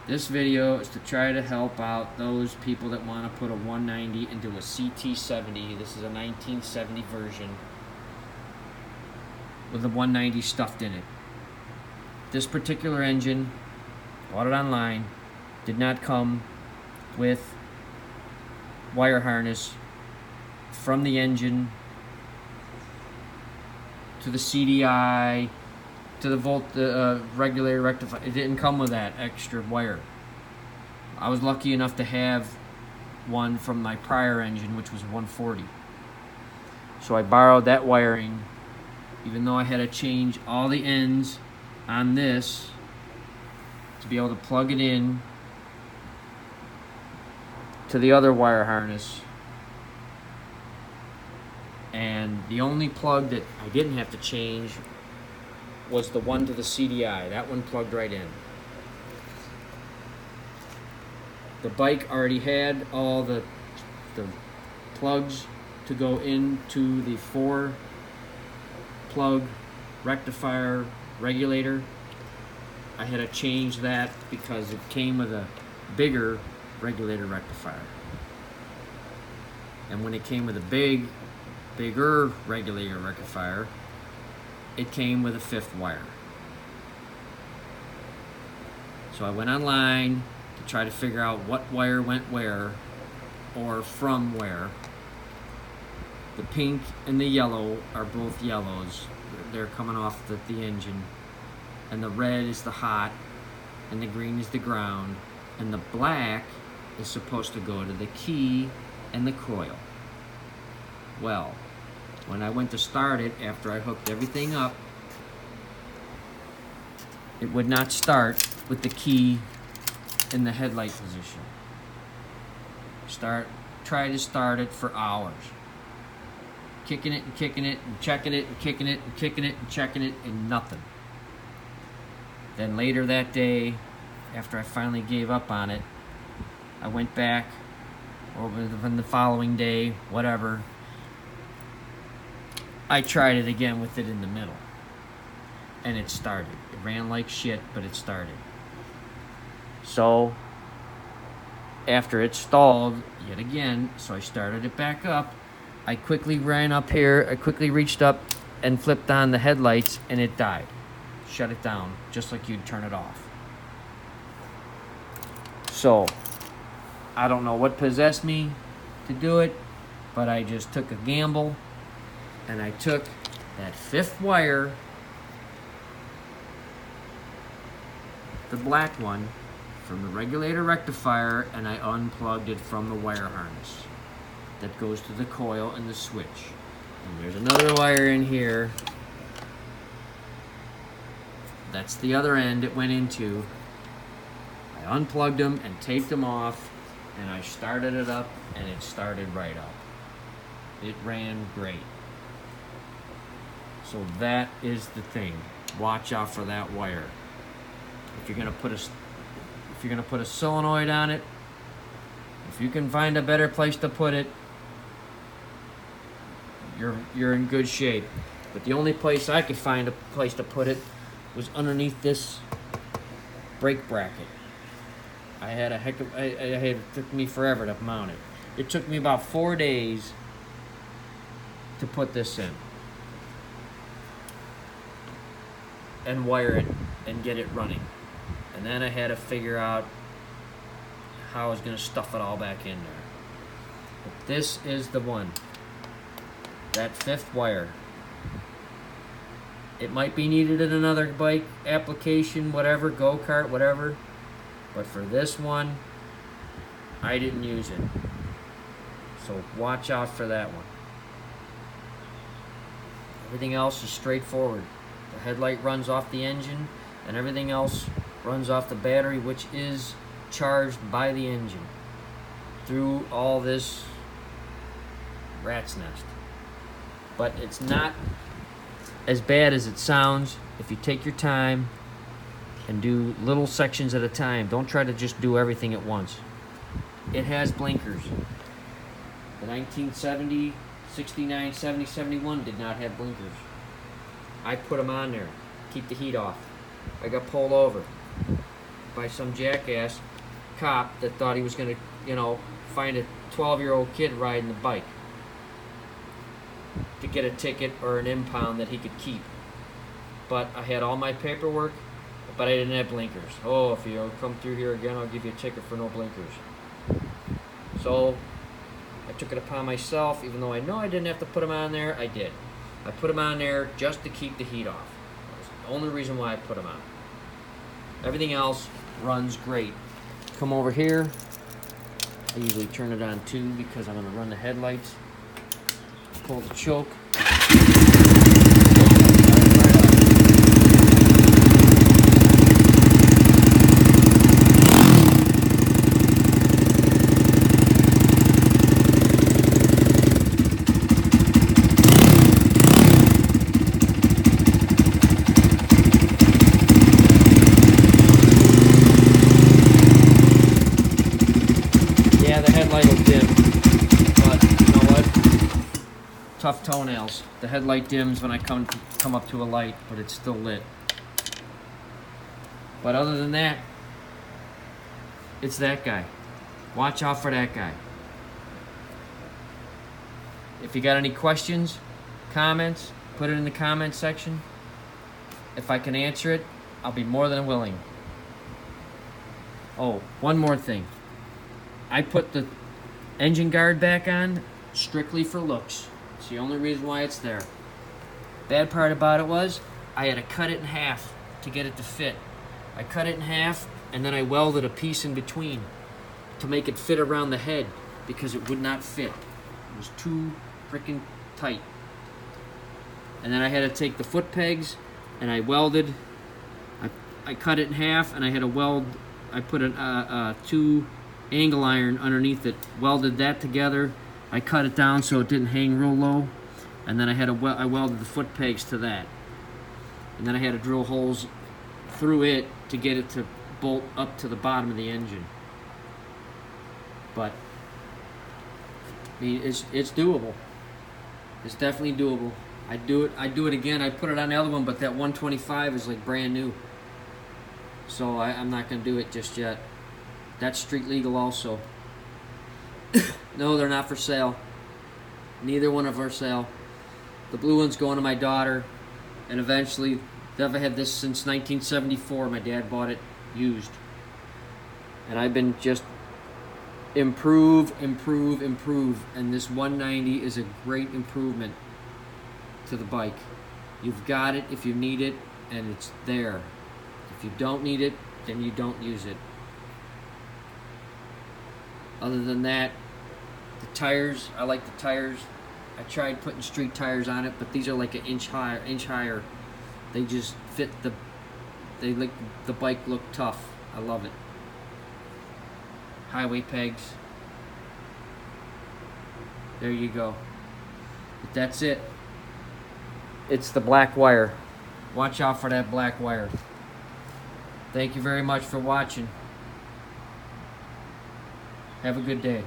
This video is to try to help out those people that want to put a 190 into a Ct70. This is a 1970 version with the 190 stuffed in it. This particular engine, bought it online, did not come with wire harness from the engine to the CDI to the regulator rectifier. It didn't come with that extra wire. I was lucky enough to have one from my prior engine, which was 140. So I borrowed that wiring, even though I had to change all the ends on this to be able to plug it in to the other wire harness. And the only plug that I didn't have to change was the one to the CDI. That one plugged right in. The bike already had all the plugs to go into the 4-plug rectifier regulator. I had to change that because it came with a bigger regulator rectifier. And when it came with a bigger regulator rectifier, it came with a 5th wire. So I went online to try to figure out what wire went where or from where. The pink and the yellow are both yellows. They're coming off the engine. And the red is the hot, and the green is the ground, and the black is supposed to go to the key and the coil. Well, when I went to start it, after I hooked everything up, it would not start with the key in the headlight position. Try to start it for hours. Kicking it and kicking it and checking it and kicking it and kicking it and checking it and nothing. Then later that day, after I finally gave up on it, I went back, or within the following day, whatever, I tried it again with it in the middle. And it started. It ran like shit, but it started. So, after it stalled yet again, so I started it back up, I quickly ran up here, I quickly reached up and flipped on the headlights, and it died. Shut it down, just like you'd turn it off. So, I don't know what possessed me to do it, but I just took a gamble, and I took that 5th wire, the black one, from the regulator rectifier, and I unplugged it from the wire harness that goes to the coil and the switch. And there's another wire in here. That's the other end it went into. I unplugged them and taped them off, and I started it up, and it started right up. It ran great. So that is the thing. Watch out for that wire. If you're gonna put a solenoid on it, if you can find a better place to put it, you're in good shape. But the only place I could find a place to put it was underneath this brake bracket. It took me forever to mount it. It took me about 4 days to put this in and wire it and get it running. And then I had to figure out how I was going to stuff it all back in there. But this is the one. That 5th wire. It might be needed in another bike application, whatever, go-kart, whatever. But for this one, I didn't use it. So watch out for that one. Everything else is straightforward. The headlight runs off the engine, and everything else runs off the battery, which is charged by the engine through all this rat's nest. But it's not as bad as it sounds if you take your time and do little sections at a time. Don't try to just do everything at once. It has blinkers. The 1970, 69, 70, 71 did not have blinkers. I put them on there, keep the heat off. I got pulled over by some jackass cop that thought he was going to, you know, find a 12-year-old kid riding the bike to get a ticket or an impound that he could keep. But I had all my paperwork, but I didn't have blinkers. Oh, if you come through here again, I'll give you a ticket for no blinkers. So I took it upon myself, even though I know I didn't have to put them on there, I did. I put them on there just to keep the heat off. That's the only reason why I put them on. Everything else runs great. Come over here. I usually turn it on too because I'm going to run the headlights. Pull the choke. Yeah, the headlight will dim, but you know what? Tough toenails. The headlight dims when I come up to a light, but it's still lit. But other than that, it's that guy. Watch out for that guy. If you got any questions, comments, put it in the comment section. If I can answer it, I'll be more than willing. Oh, one more thing. I put the engine guard back on strictly for looks. It's the only reason why it's there. Bad part about it was I had to cut it in half to get it to fit. I cut it in half and then I welded a piece in between to make it fit around the head because it would not fit. It was too freaking tight. And then I had to take the foot pegs and I welded. I cut it in half and I had to weld. I put a 2 angle iron underneath it, welded that together. I cut it down so it didn't hang real low, and then I welded the foot pegs to that, and then I had to drill holes through it to get it to bolt up to the bottom of the engine. But I mean, it's doable. It's definitely doable. I do it again. I put it on the other one, but that 125 is like brand new, so I'm not gonna do it just yet. That's street legal also. No, they're not for sale. Neither one are for sale. The blue one's going to my daughter, and eventually, I've had this since 1974. My dad bought it used. And I've been just improve, and this 190 is a great improvement to the bike. You've got it if you need it, and it's there. If you don't need it, then you don't use it. Other than that, the tires, I like the tires. I tried putting street tires on it, but these are like an inch higher. They just fit they make the bike look tough. I love it. Highway pegs. There you go. But that's it. It's the black wire. Watch out for that black wire. Thank you very much for watching. Have a good day.